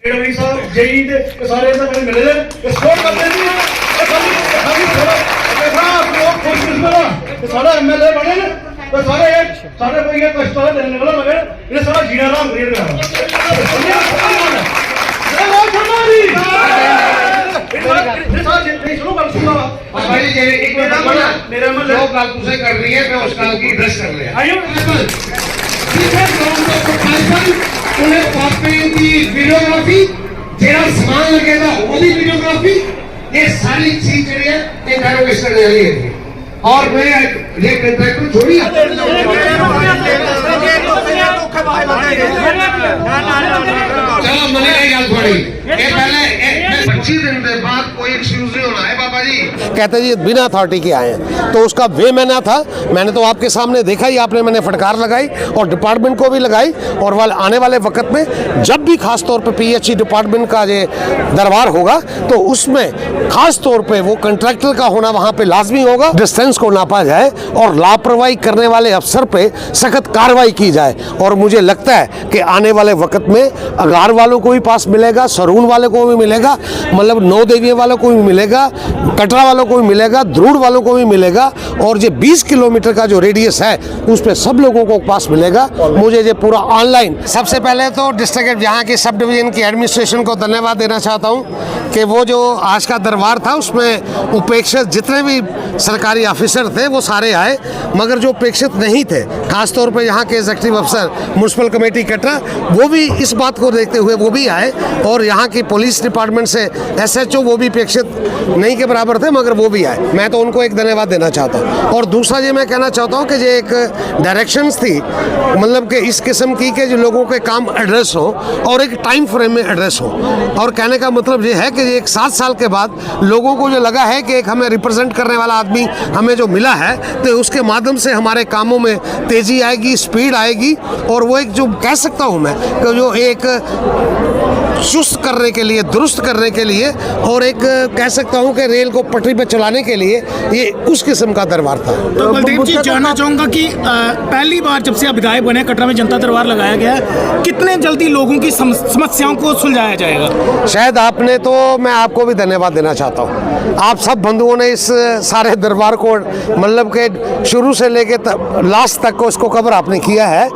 एडवी साहब जेई दे सारे इधर मैंने मिले थे सपोर्ट करते नहीं है सारा एमएलए बने तो सारे कोई ये कष्ट देने वाला मगर ये सारा जीना राम क्रिएट कर कर रही है मैं उसका की ड्रेस कर लिया वीडियोग्राफी जेड़ा सामान लगेगा वो भी वीडियोग्राफी ये सारी चीज जो है एक एरोगेशन ले रही है और मैं ये कंट्रैक्टर छोड़ी चलो मैंने एक गल थोड़ी ये पहले 25 दिन के बाद कोई एक्सक्यूज नहीं होना है बाबा जी। कहते जी बिना अथॉरिटी के आए हैं तो उसका वे मैंने था। मैंने तो आपके सामने देखा ही, आपने मैंने फटकार लगाई और डिपार्टमेंट को भी लगाई। और आने वाले वक्त में जब भी खास तौर पे पीएचई डिपार्टमेंट का ये दरबार होगा तो उसमें खास तौर पे वो कंट्रैक्टर का होना वहाँ पे लाजमी होगा। डिस्टेंस को नापा जाए और लापरवाही करने वाले अफसर पे सख्त कार्रवाई की जाए। और मुझे लगता है कि आने वाले वक्त में अगार वालों को भी पास मिलेगा, सरून वाले को भी मिलेगा, मतलब नौ देवियों वालों को भी मिलेगा, कटरा वालों को भी मिलेगा, ध्रुड़ वालों को भी मिलेगा। और ये 20 किलोमीटर का जो रेडियस है उस पर सब लोगों को पास मिलेगा। मुझे ये पूरा ऑनलाइन, सबसे पहले तो डिस्ट्रिक्ट यहाँ की सब डिवीजन की एडमिनिस्ट्रेशन को धन्यवाद देना चाहता हूँ कि वो जो आज का दरबार था उसमें उपेक्षित जितने भी सरकारी ऑफिसर थे वो सारे आए, मगर जो उपेक्षित नहीं थे खासतौर पर यहाँ के एग्जीक्यूटिव अफसर म्यूनसिपल कमेटी कटरा वो भी इस बात को देखते हुए वो भी आए। और यहाँ की पुलिस डिपार्टमेंट से एसएचओ वो भी अपेक्षित नहीं के बराबर थे मगर वो भी आए। मैं तो उनको एक धन्यवाद देना चाहता हूँ। और दूसरा ये मैं कहना चाहता हूँ कि ये एक डायरेक्शंस थी, मतलब कि इस किस्म की कि जो लोगों के काम एड्रेस हो और एक टाइम फ्रेम में एड्रेस हो। और कहने का मतलब ये है कि एक 7 साल के बाद लोगों को जो लगा है कि एक हमें रिप्रेजेंट करने वाला आदमी हमें जो मिला है तो उसके माध्यम से हमारे कामों में तेज़ी आएगी, स्पीड आएगी। और वो एक जो कह सकता हूँ मैं कि जो एक चुस्त करने के लिए, दुरुस्त करने के लिए और एक कह सकता हूँ कि रेल को पटरी पर चलाने के लिए ये उस किस्म का दरबार था। तो बलदेव जी जानना चाहूँगा कि पहली बार जब से आप विधायक बने कटरा में जनता दरबार लगाया गया है, कितने जल्दी लोगों की समस्याओं को सुलझाया जाएगा? शायद आपने तो, मैं आपको भी धन्यवाद देना चाहता हूँ। आप सब बंधुओं ने इस सारे दरबार को मतलब के शुरू से लेके लास्ट तक को इसको कवर आपने किया है।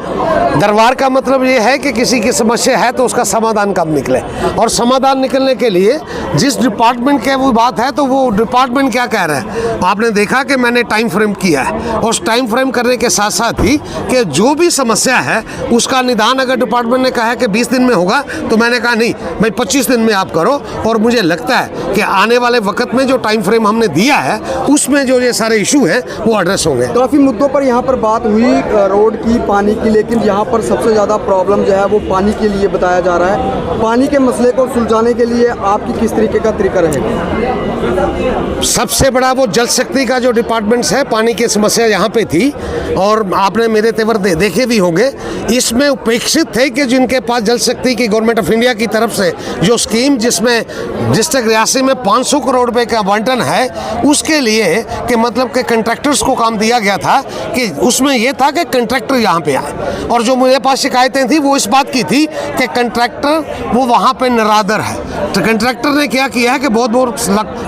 दरबार का मतलब ये है कि किसी की समस्या है तो उसका समाधान कब निकले, और समाधान निकलने के लिए जिस डिपार्टमेंट के वो बात है तो वो डिपार्टमेंट क्या कह रहा है। आपने देखा कि मैंने टाइम फ्रेम किया है और उस टाइम फ्रेम करने के साथ साथ ही कि जो भी समस्या है उसका निदान अगर डिपार्टमेंट ने कहा है कि 20 दिन में होगा तो मैंने कहा नहीं भाई 25 दिन में आप करो। और मुझे लगता है कि आने वाले वक्त में जो टाइम फ्रेम हमने दिया है उसमें जो ये सारे इशू हैं वो एड्रेस होंगे। काफ़ी मुद्दों पर यहाँ पर बात हुई रोड की, पानी की, लेकिन यहाँ पर सबसे ज़्यादा प्रॉब्लम जो है वो पानी के लिए बताया जा रहा है। पानी के मसले को सुलझाने के लिए आपकी किस तरीके का तरीका रहेगा? सबसे बड़ा वो जल शक्ति का जो डिपार्टमेंट्स है, पानी की समस्या यहाँ पे थी और आपने मेरे तेवर देखे भी होंगे। इसमें उपेक्षित थे कि जिनके पास जल शक्ति की गवर्नमेंट ऑफ इंडिया की तरफ से जो स्कीम जिसमें डिस्ट्रिक्ट रियासी में 500 करोड़ रुपए का आवंटन है उसके लिए कि मतलब कि कंट्रैक्टर्स को काम दिया गया था कि उसमें यह था कि कंट्रैक्टर यहाँ पे आए। और जो मुझे पास शिकायतें थी वो इस बात की थी कि कंट्रैक्टर वो वहाँ पे निरादर है। तो कंट्रैक्टर ने क्या किया है कि बहुत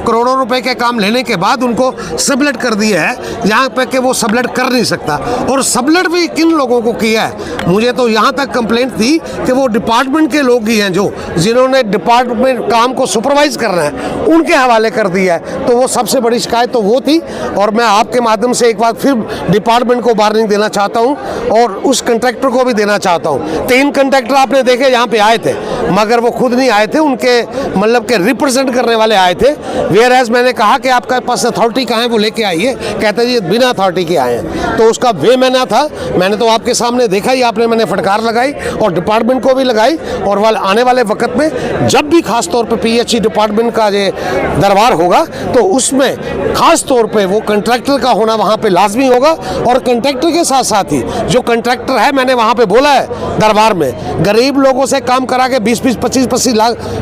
करोड़ों रुपए के काम लेने के बाद उनको सबलेट कर दिया है यहाँ पे कि वो सबलेट कर नहीं सकता। और सबलेट भी किन लोगों को किया है, मुझे तो यहाँ तक कंप्लेंट थी कि वो डिपार्टमेंट के लोग ही हैं जो जिन्होंने डिपार्टमेंट काम को सुपरवाइज करना है उनके हवाले कर दिया है। तो वो सबसे बड़ी शिकायत तो वो थी। और मैं आपके माध्यम से एक बार फिर डिपार्टमेंट को वार्निंग देना चाहता हूँ और उस कंट्रैक्टर को भी देना चाहता हूँ। 3 कंट्रैक्टर आपने देखे यहाँ पे आए थे मगर वो खुद नहीं आए थे, उनके मतलब के रिप्रेजेंट करने वाले आए थे। वेयर एज मैंने कहा कि आपके पास अथॉरिटी कहाँ है वो लेके आइए, कहते जी बिना अथॉरिटी के आए हैं। तो उसका वे मैंने था, मैंने तो आपके सामने देखा ही, आपने मैंने फटकार लगाई और डिपार्टमेंट को भी लगाई। और आने वाले वक्त में जब भी खास तौर पर पीएचई डिपार्टमेंट का ये दरबार होगा तो उसमें खास तौर पे वो कंट्रैक्टर का होना वहाँ पे लाजमी होगा। और कंट्रैक्टर के साथ साथ ही जो कंट्रैक्टर है, मैंने वहाँ पे बोला है दरबार में, गरीब लोगों से काम करा के 20-20, 25-25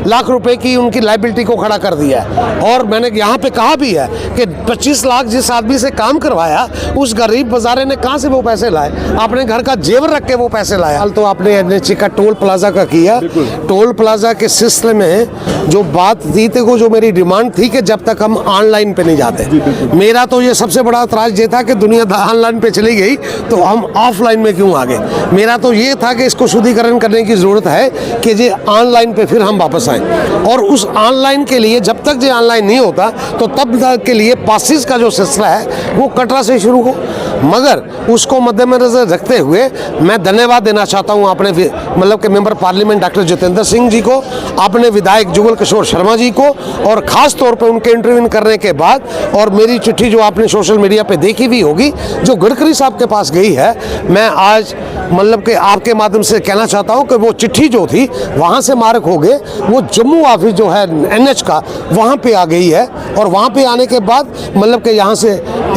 लाख रुपए की उनकी लायबिलिटी को खड़ा कर दिया है। और मैंने यहाँ पे कहा भी है कि 25 लाख जिस आदमी से काम करवाया, उस गरीब बाजारे ने कहाँ से वो पैसे लाए? अपने घर का जेवर रख के वो पैसे लाया। तो आपने एनएचए का टोल प्लाजा का किया। टोल प्लाजा के सिलसिले में जो बात थी, तो जो मेरी डिमांड थी कि जब तक हम ऑनलाइन पे नहीं जाते, मेरा तो ये सबसे बड़ा एतराज ये था कि दुनिया ऑनलाइन पे चली गई तो हम ऑफलाइन में क्यों आ गए। मेरा तो ये था कि इसको शुद्धिकरण करने की ज़रूरत है कि ये ऑनलाइन पे फिर हम वापस आएँ। और उस ऑनलाइन के लिए जब तक ये ऑनलाइन नहीं होता तो तब तक के लिए पासिस का जो सिलसिला है वो कटरा से शुरू हो। मगर उसको मद्देनजर रखते हुए मैं धन्यवाद देना चाहता हूँ अपने मतलब के member parliament doctor Jitendra Singh ji को, अपने विधायक जुगल किशोर शर्मा जी को, और ख़ास तौर पर उनके इंटरव्यू करने के बाद, और मेरी चिट्ठी जो आपने सोशल मीडिया पे देखी भी होगी जो गडकरी साहब के पास गई है, मैं आज मतलब कि आपके माध्यम से कहना चाहता हूँ कि वो चिट्ठी जो थी वहाँ से मार्क हो गए, वो जम्मू ऑफिस जो है एनएच का वहाँ पे आ गई है। और वहाँ पे आने के बाद मतलब कि यहाँ से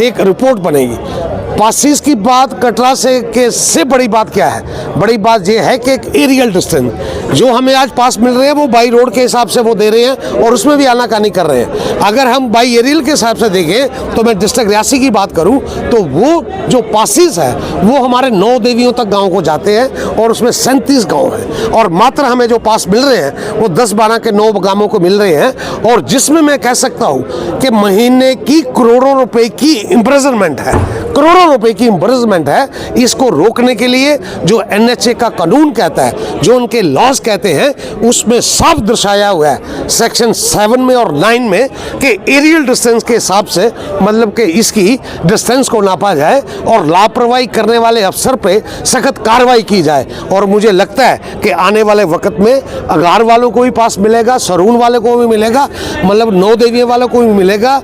एक रिपोर्ट बनेगी। पासिस की बात कटरा से बड़ी बात क्या है? बड़ी बात ये है कि एक एरियल डिस्टेंस जो हमें आज पास मिल रहे हैं वो बाई रोड के हिसाब से वो दे रहे हैं और उसमें भी आनाकानी कर रहे हैं। अगर हम बाई एरियल के हिसाब से देखें तो मैं डिस्ट्रिक्ट रियासी की बात करूं तो वो जो पासिस है वो हमारे 9 देवियों तक गाँव को जाते हैं और उसमें 37 गाँव हैं, और मात्र हमें जो पास मिल रहे हैं वो 10-12 के 9 गाँवों को मिल रहे हैं। और जिसमें मैं कह सकता हूँ कि महीने की करोड़ों रुपए की इम्प्रिजनमेंट है, करोड़ों रुपए की इम्प्रिजनमेंट है। इसको रोकने के लिए जो एनएचए का कानून कहता है, जो उनके लॉज कहते हैं, उसमें साफ दर्शाया हुआ है सेक्शन 7 में और 9 में कि एरियल डिस्टेंस के हिसाब से मतलब कि इसकी डिस्टेंस को नापा जाए और लापरवाही करने वाले अफसर पे सख्त कार्रवाई की जाए। और मुझे लगता है कि आने वाले वक्त में अगार वालों को भी पास मिलेगा, सरून वालों को भी मिलेगा, मतलब 9 देवियों वालों को भी मिलेगा,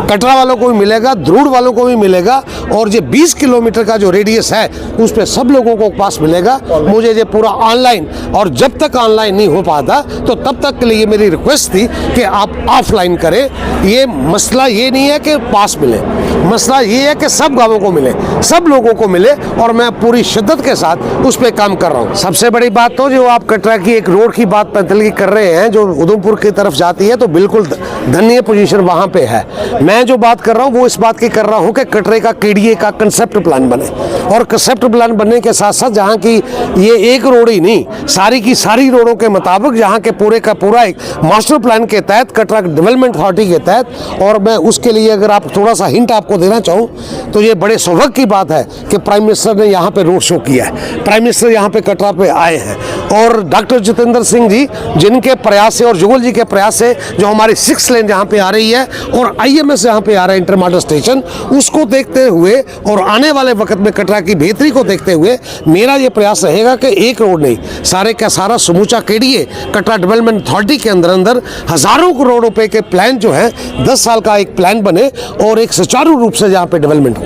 कटरा वालों को भी मिलेगा, ध्रुड़ वालों को भी मिलेगा, और ये 20 किलोमीटर का जो रेडियस है उस पर सब लोगों को पास मिलेगा। मुझे ये पूरा ऑनलाइन, और जब तक ऑनलाइन नहीं हो पाता तो तब तक के लिए मेरी रिक्वेस्ट थी कि आप ऑफलाइन करें। ये मसला ये नहीं है कि पास मिले, मसला ये है कि सब गाँवों को मिले, सब लोगों को मिले, और मैं पूरी शिद्दत के साथ उस पर काम कर रहा हूँ। सबसे बड़ी बात तो जो आप कटरा की एक रोड की बात पैदल की कर रहे हैं जो उधमपुर की तरफ जाती है, तो बिल्कुल धन्य पोजीशन वहाँ पे है। मैं जो बात कर रहा हूँ वो इस बात की कर रहा हूँ कि कटरे का केडीए का कंसेप्ट प्लान बने, और कंसेप्ट प्लान बनने के साथ साथ जहाँ की ये एक रोड ही नहीं, सारी की सारी रोडों के मुताबिक जहाँ के पूरे का पूरा एक मास्टर प्लान के तहत, कटरा डेवलपमेंट अथॉरिटी के तहत। और मैं उसके लिए अगर आप थोड़ा सा हिंट आपको देना चाहूँ तो ये बड़े सौभाग्य की बात है कि प्राइम मिनिस्टर ने यहाँ पे रोड शो किया है, प्राइम मिनिस्टर यहाँ पे कटरा पे आए हैं, और डॉक्टर जितेंद्र सिंह जी जिनके प्रयास से और जुगल जी के प्रयास से जो हमारी 6 लेन जहाँ पे आ रही है और IMS यहाँ पे आ रहा है इंटरमॉडल स्टेशन, उसको देखते हुए और आने वाले वक्त में कटरा की बेहतरी को देखते हुए मेरा ये प्रयास रहेगा कि एक रोड नहीं, सारे का सारा समूचा केडीए कटरा डेवलपमेंट अथॉरिटी के अंदर हजारों करोड़ रुपए के प्लान जो है 10 साल का एक प्लान बने और एक सुचारू रूप से यहाँ पे डेवलपमेंट हो।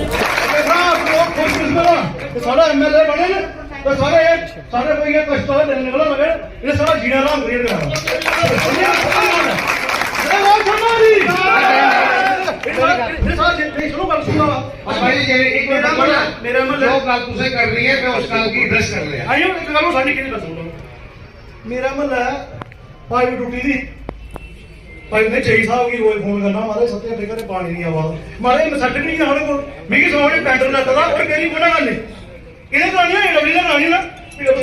सारा एमएलए बने ना तो सारे कोई ये कष्ट है देने वाला मगर ये सारा जीना राम क्रिएट कर रहा मेरा मतलब पाइप टूटी थी, पाइप ने 6 साल की रोज फोन करना हमारे सत्य ठेकर पानी नहीं आवा हमारे सर्टिफिकेट नहीं हमारे को मिगी समझ टेंडर लगता था और मेरी कोना करने इन्हें करानी है डबली ना करानी ना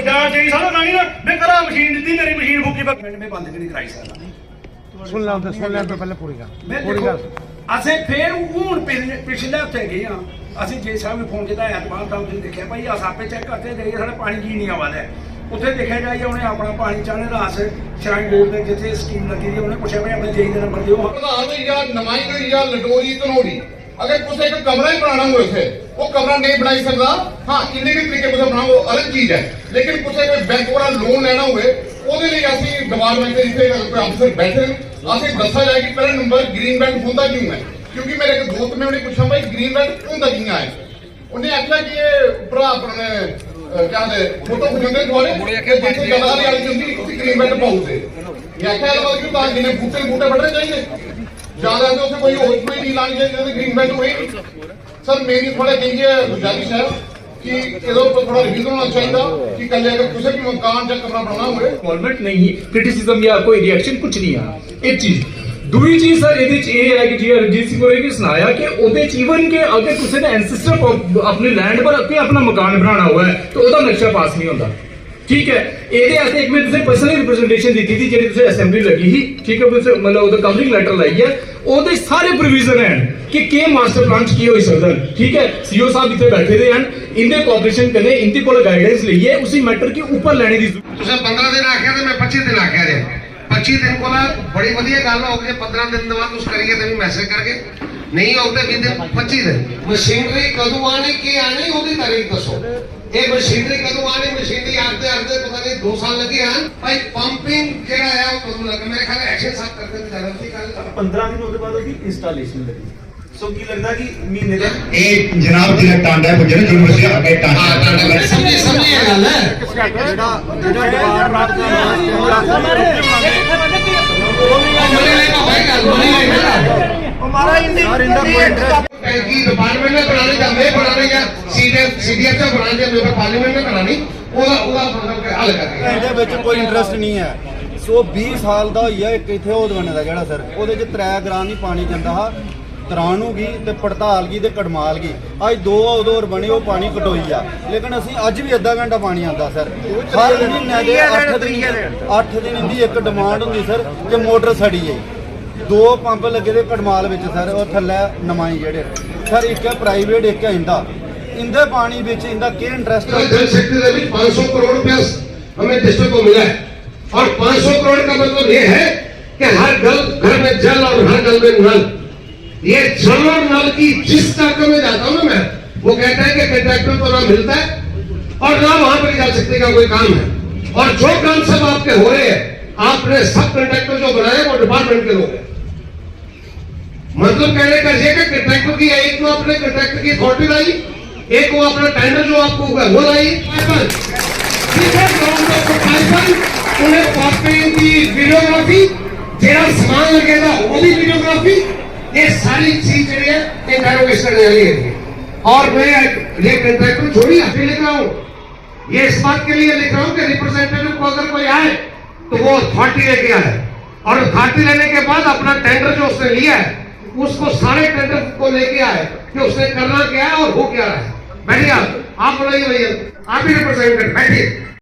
जहाँ 6 साल करानी ना मैं करा मशीन दी मेरी मशीन फूकी में बंद नहीं कराई सकता सुन लो पहले पूरी गल ਅਸੀਂ ਫੇਰ ਹੁਣ ਪਿਛਲੇ ਹਫਤੇ ਗਏ ਆ, ਅਸੀਂ ਜੇ ਸਾਹਿਬ ਨੂੰ ਫੋਨ ਕੀਤਾ ਐਤਵਾਰ ਤਾਂ ਤੁਸੀਂ ਦੇਖਿਆ ਭਾਈ ਆ ਸਾਪੇ ਚੈੱਕ ਕਰਦੇ ਜਾਈਏ ਸਾਡੇ ਪਾਣੀ ਕੀ ਨਹੀਂ ਆਵਾਦਾ, ਉੱਥੇ ਦੇਖਿਆ ਜਾਈਏ ਉਹਨੇ ਆਪਣਾ ਪਾਣੀ ਚਾਹਣੇ ਰਾਸ ਸ਼ਰਾइन बोर्ड ਦੇ ਜਿੱਥੇ ਸਕੀਮ ਲੱਗੀ ਦੀ ਉਹਨੇ ਪੁੱਛਿਆ ਭਾਈ ਆਪਣੇ ਜੇਈ ਦਾ ਨੰਬਰ ਦਿਓ। प्रधान या नुमाइंदे या लडोरी धनोड़ी अगर कुछ एक कमरा ही बनाना हो थे वो कमरा नहीं बनाई सकता। हाँ इन्ने भी तरीके से बनाओ अलग चीज है, लेकिन कुछ एक बैंक वाला लोन लेना हुए ਉਹਦੇ ਲਈ ਅਸੀਂ डिपार्टमेंट ਦੇ ਜਿੱਥੇ ਕੋਈ ਅਫਸਰ ਬੈਠੇ ਅਸੀਂ ਦੱਸਿਆ ਜਾਏ ਕਿ ਪਹਿਲਾ ਨੰਬਰ ਗ੍ਰੀਨ ਬੈਲਟ ਹੁੰਦਾ ਕਿਉਂ ਹੈ, ਕਿਉਂਕਿ ਮੇਰੇ ਇੱਕ ਦੋਸਤ ਨੇ ਉਹਨੇ ਪੁੱਛਿਆ ਭਾਈ ਗ੍ਰੀਨ ਬੈਲਟ ਹੁੰਦਾ ਕਿਉਂ ਹੈ, ਉਹਨੇ ਆਖਿਆ ਕਿ ਇਹ ਭਰਾ ਆਪਣੇ ਕਹਿੰਦੇ ਫੋਟੋ ਖਿਚਾਉਂਦੇ ਦੁਆਰੇ ਕਿ ਜਿੱਥੇ ਗਦਾਰੀ ਵਾਲੀ ਹੁੰਦੀ ਇੱਕ ਗ੍ਰੀਨ ਬੈਲਟ ਪਾਉਂਦੇ ਇਹ ਆਖਿਆ ਲਵਾ ਕਿ ਤਾਂ ਜਿਹਨੇ ਬੂਟੇ ਵੱਢਣੇ ਚਾਹੀਦੇ ज्यादा तो उसे कोई नहीं लानी चाहिए, ग्रीन बेल्ट हुई। सर मेरी थोड़ा यही गुजारिश है कि इधर पर थोड़ा रिव्यू होना चाहिए कि कल अगर किसी भी मकान या कमरा बनाना हुए इन्वॉल्वमेंट नहीं है, क्रिटिसिज्म या कोई रिएक्शन कुछ नहीं आ। एक चीज दूसरी चीज सर ਇਹਦੇ ਚ ਇਹ ਹੈ ਕਿ ਜੀ ਰਣਜੀਤ ਸਿੰਘ ਹੋਰੇ ਕੀ ਸੁਣਾਇਆ कि ਉਹਦੇ ਚ ਈਵਨ ਕਿ अगर ਕਿਸੇ ਨੇ ਐਂਸੈਸਟਰ अपने लैंड पर कोई अपना मकान बनाना हुआ है तो ਉਹਦਾ ਨਕਸ਼ਾ ਪਾਸ नहीं ਹੁੰਦਾ। ठीक है, ਇਹਦੇ ਵਾਸਤੇ ਇੱਕ ਮੈਂ ਤੁਸੀਂ ਪਰਸਨਲੀ ਰਿਪਰੈਜ਼ੈਂਟੇਸ਼ਨ ਦਿੱਤੀ ਸੀ ਜਿਹੜੀ ਤੁਸੀਂ ਅਸੈਂਬਲੀ ਲੱਗੀ ਸੀ। ठीक है, ਤੁਸੀਂ मतलब ਉਹਦਾ ਕਵਰਿੰਗ ਲੈਟਰ ਲਾਈ ਹੈ, ਉਹਦੇ ਸਾਰੇ ਪ੍ਰੋਵੀਜ਼ਨ ਹਨ ਕਿ ਕੀ ਮਾਸਟਰ ਪਲਾਨ ਚ ਕੀ ਹੋਈ ਸਕਦਾ। ठीक है, सीओ साहब ਇੱਥੇ ਬੈਠੇ ਦੇ ਹਨ, इनके कोऑपरेशन करने इनके कोल गाइडेंस लईए उसी मैटर के ऊपर लेने दी। ਤੁਸੀਂ 15 ਦਿਨ ਆਖਿਆ ਤੇ ਮੈਂ 25 ਦਿਨ ਆਖਿਆ ਜੇ 25 ਦਿਨ ਕੋਲ ਬੜੀ ਵਧੀਆ ਗੱਲ ਹੋ ਗਈ। 15 ਦਿਨ ਦੇ ਬਾਅਦ ਤੁਸੀਂ ਕਰੀਏ ਤੇ ਵੀ ਮੈਸੇਜ ਕਰਕੇ ਨਹੀਂ ਆਉਂਦੇ 20 ਦਿਨ 25 ਦਿਨ ਮਸ਼ੀਨਰੀ ਕਦੋਂ ਆਣੀ ਕੀ ਆਣੀ ਉਹਦੀ ਤਾਰੀਖ ਦੱਸੋ। ਇਹ ਮਸ਼ੀਨਰੀ ਕਦੋਂ ਆਣੀ, ਮਸ਼ੀਨਰੀ ਆਖਦੇ ਪਤਾ ਨਹੀਂ 2 ਸਾਲ ਲੱਗੇ ਹਨ ਭਾਈ। ਪੰਪਿੰਗ ਜਿਹੜਾ ਹੈ ਉਹ ਕਦੋਂ ਲੱਗਾ, ਮੇਰੇ ਖਿਆਲ ਐਕਸ਼ਨ ਸਾਫ ਕਰਦੇ ਤੇ ਜ਼ਿਆਦਾ ਠੀਕ ਗੱਲ। 15 ਦਿਨ ਉਹਦੇ ਬਾਅਦ ਉਹਦੀ ਇੰਸਟਾਲੇਸ਼ਨ ਲੱਗੀ। ਸੋ ਕੀ ਲੱਗਦਾ ਕਿ ਮਹੀਨੇ ਦੇ ਇਹ ਜਨਾਬ ਜਿਹੜਾ ਟਾਂਡਾ ਪੁੱਜਣ ਜੋ ਮਰਜ਼ੀ ਅੱਗੇ ਟਾਂਡਾ ਸਮਝੀ ਇਹ ਗੱਲ ਹੈ। टैंकी डिपार्टमेंट ने बनानी या मैं बनानी या सीडीएफ से बनानी या मेरे पार्लियामेंट ने बनानी ਉਹਦਾ मतलब ਹੱਲ ਕਰਾਂਗੇ। ਇਹਦੇ ਵਿੱਚ ਕੋਈ ਇੰਟਰਸਟ ਨਹੀਂ ਹੈ। ਸੋ 20 ਸਾਲ ਦਾ ਹੋਇਆ ਇੱਕ ਇੱਥੇ ਉਹ ਬਣਦਾ ਜਿਹੜਾ ਸਰ ਉਹਦੇ ਚ 3 ਗ੍ਰਾਮ ਹੀ ਪਾਣੀ ਜਾਂਦਾ ਹਾ। ਤਰਾਣੂਗੀ ਤੇ ਪੜਤਾਲਗੀ ਤੇ ਕੜਮਾਲਗੀ ਅੱਜ 2 ਉਦੋਰ ਬਣੇ ਉਹ ਪਾਣੀ ਕਟੋਈ ਆ। ਲੇਕਿਨ ਅਸੀਂ ਅੱਜ ਵੀ ਅੱਧਾ ਘੰਟਾ ਪਾਣੀ ਆਉਂਦਾ ਸਰ। ਹਰ ਮਹੀਨੇ ਦੇ 8 ਦਿਨ ਦੀ ਇੱਕ ਡਿਮਾਂਡ ਹੁੰਦੀ ਸਰ ਕਿ ਮੋਟਰ ਸੜੀ ਹੈ। 2 ਪੰਪ ਲੱਗੇ ਦੇ ਕੜਮਾਲ ਵਿੱਚ ਸਰ ਉਹ ਥੱਲੇ ਨਮਾਈ ਜਿਹੜੇ ਸਰ ਇੱਕ ਹੈ ਪ੍ਰਾਈਵੇਟ ਇੱਕ ਹੈ इंदे पानी बिच इंदा के इंटरेस्ट है। जल शक्ति दे विच 500 करोड़ रुपया हमें डिस्ट्रिक्ट को मिला है और 500 करोड़ का मतलब ये है कि हर घर में जल और हर घर में नल। ये जल और नल की जिस तक में जाता हूं मैं वो कहता है कि कंट्रैक्टर को ना मिलता है और ना वहां पर जल शक्ति का कोई काम है और जो काम सब आपके हो रहे हैं आपने सब कंट्रैक्टर जो बनाए वो डिपार्टमेंट के लोग हैं। मतलब कहने का ये कि कंट्रैक्टर की एक तो अपने कंट्रैक्टर की अथॉरिटी लाई, एक वो अपना टेंडर जो आपको होगा वो लाई, उन्हें पंपिंग की वीडियोग्राफी जेड़ा सामान लगेगा वो भी वीडियोग्राफी, ये सारी चीज जो है इंटरोगेशन वाली है। और मैं ये कंट्रैक्टर छोड़ी अभी लिख रहा हूँ, ये इस बात के लिए लिख रहा हूँ कि रिप्रेजेंटेटिव को अगर कोई आए तो वो अथॉरिटी लेके आए और अथॉरिटी लेने के बाद अपना टेंडर जो उसने लिया है उसको सारे टेंडर को लेके आए कि उसने करना क्या है और हो क्या रहा है। बैठिए आप बोलिए भैया, आप ही रिप्रेजेंटेटिव बैठिए।